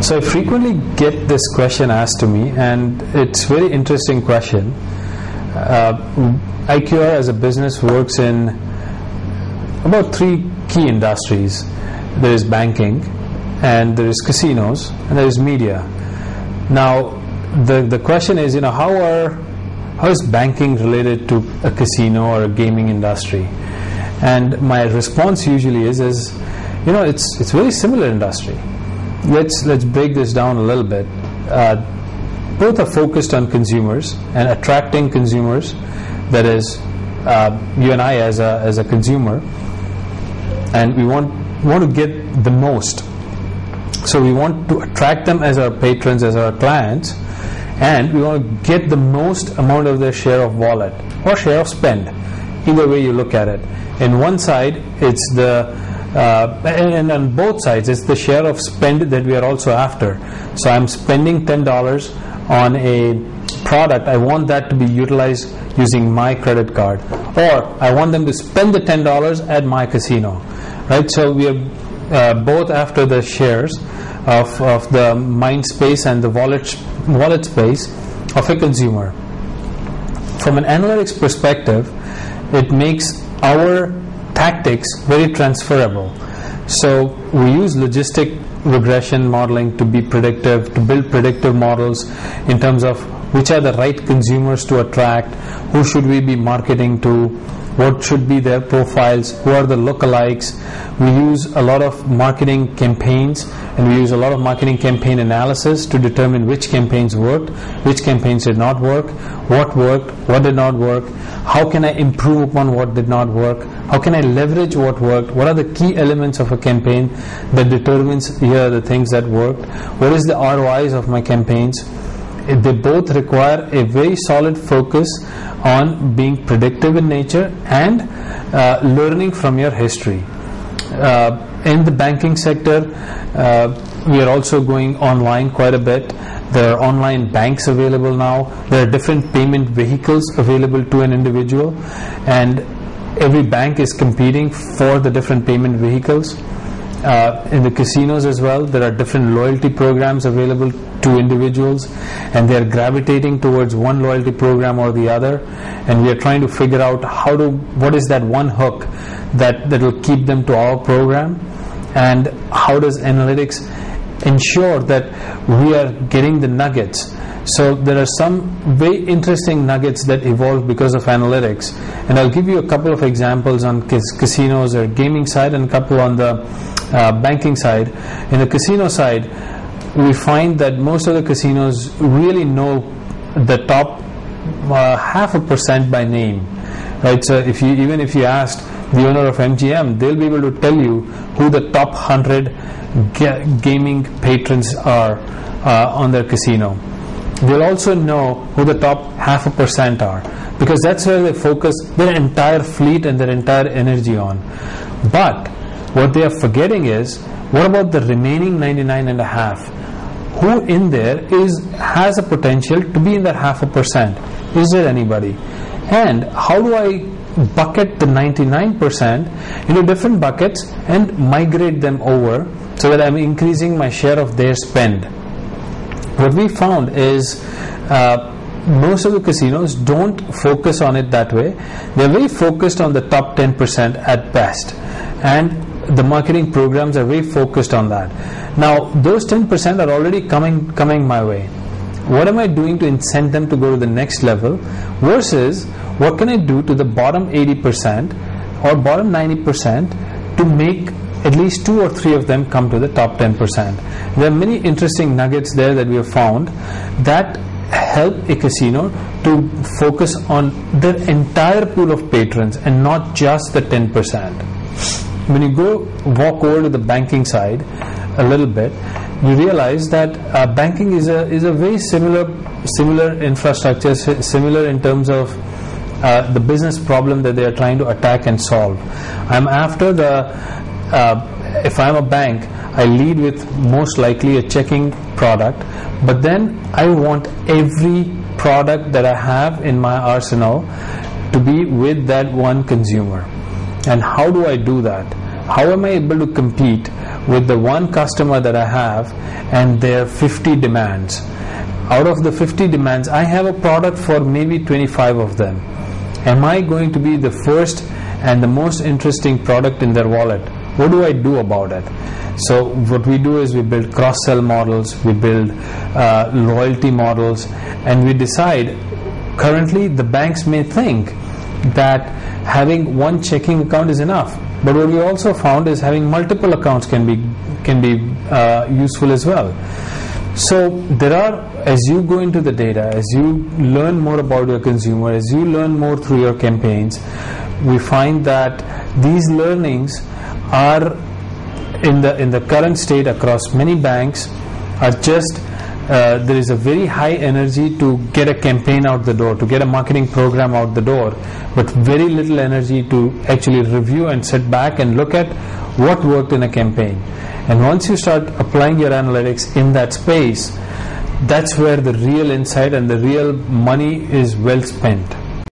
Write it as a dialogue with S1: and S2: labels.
S1: So I frequently get this question asked to me, and it's a very interesting question. IQR as a business works in about three key industries. There is banking, and there is casinos, and there is media. Now, the question is, how is banking related to a casino or a gaming industry? And my response usually is it's very similar industry. Let's break this down a little bit. Both are focused on consumers and attracting consumers. That is, you and I as a consumer, and we want to get the most. So we want to attract them as our patrons, as our clients, and we want to get the most amount of their share of wallet or share of spend. Either way you look at it. In one side, it's and on both sides, it's the share of spend that we are also after. So I'm spending $10 on a product. I want that to be utilized using my credit card, or I want them to spend the $10 at my casino, right? So we are both after the shares of the mind space and the wallet space of a consumer. From an analytics perspective, it makes our tactics very transferable. So we use logistic regression modeling to be predictive, to build predictive models in terms of which are the right consumers to attract, who should we be marketing to, what should be their profiles, who are the lookalikes. We use a lot of marketing campaigns, and we use a lot of marketing campaign analysis to determine which campaigns worked, which campaigns did not work, what worked, what did not work, how can I improve upon what did not work, how can I leverage what worked, what are the key elements of a campaign that determines here are the things that worked, what is the ROIs of my campaigns. They both require a very solid focus on being predictive in nature and learning from your history. In the banking sector, we are also going online quite a bit. There are online banks available now. There are different payment vehicles available to an individual, and every bank is competing for the different payment vehicles. In the casinos as well, there are different loyalty programs available to individuals, and they are gravitating towards one loyalty program or the other, and we are trying to figure out what is that one hook that will keep them to our program, and how does analytics ensure that we are getting the nuggets. So there are some very interesting nuggets that evolve because of analytics, and I'll give you a couple of examples on casinos or gaming side and a couple on the banking side. In the casino side, we find that most of the casinos really know the top 0.5% by name, right? So even if you asked the owner of MGM, they'll be able to tell you who the top 100 gaming patrons are on their casino. They'll also know who the top 0.5% are, because that's where they focus their entire fleet and their entire energy on. But what they are forgetting is, what about the remaining 99.5%? Who in there has a potential to be in that 0.5%? Is there anybody? And how do I bucket the 99% into different buckets and migrate them over so that I'm increasing my share of their spend? What we found is most of the casinos don't focus on it that way. They're very focused on the top 10% at best, and the marketing programs are very focused on that. Now, those 10% are already coming my way. What am I doing to incent them to go to the next level, versus what can I do to the bottom 80% or bottom 90% to make at least 2 or 3 of them come to the top 10%. There are many interesting nuggets there that we have found that help a casino to focus on their entire pool of patrons and not just the 10%. When you walk over to the banking side a little bit, you realize that banking is a very similar infrastructure, similar in terms of the business problem that they are trying to attack and solve. I'm after if I'm a bank, I lead with most likely a checking product, but then I want every product that I have in my arsenal to be with that one consumer. And how do I do that? How am I able to compete with the one customer that I have and their 50 demands. Out of the 50 demands, I have a product for maybe 25 of them. Am I going to be the first and the most interesting product in their wallet? What do I do about it? So what we do is we build cross-sell models, we build loyalty models, and we decide. Currently the banks may think that having one checking account is enough, but what we also found is having multiple accounts can be useful as well. So there are, as you go into the data, as you learn more about your consumer, as you learn more through your campaigns, we find that these learnings are in the current state across many banks are just there is a very high energy to get a campaign out the door, to get a marketing program out the door, but very little energy to actually review and sit back and look at what worked in a campaign. And once you start applying your analytics in that space, that's where the real insight and the real money is well spent.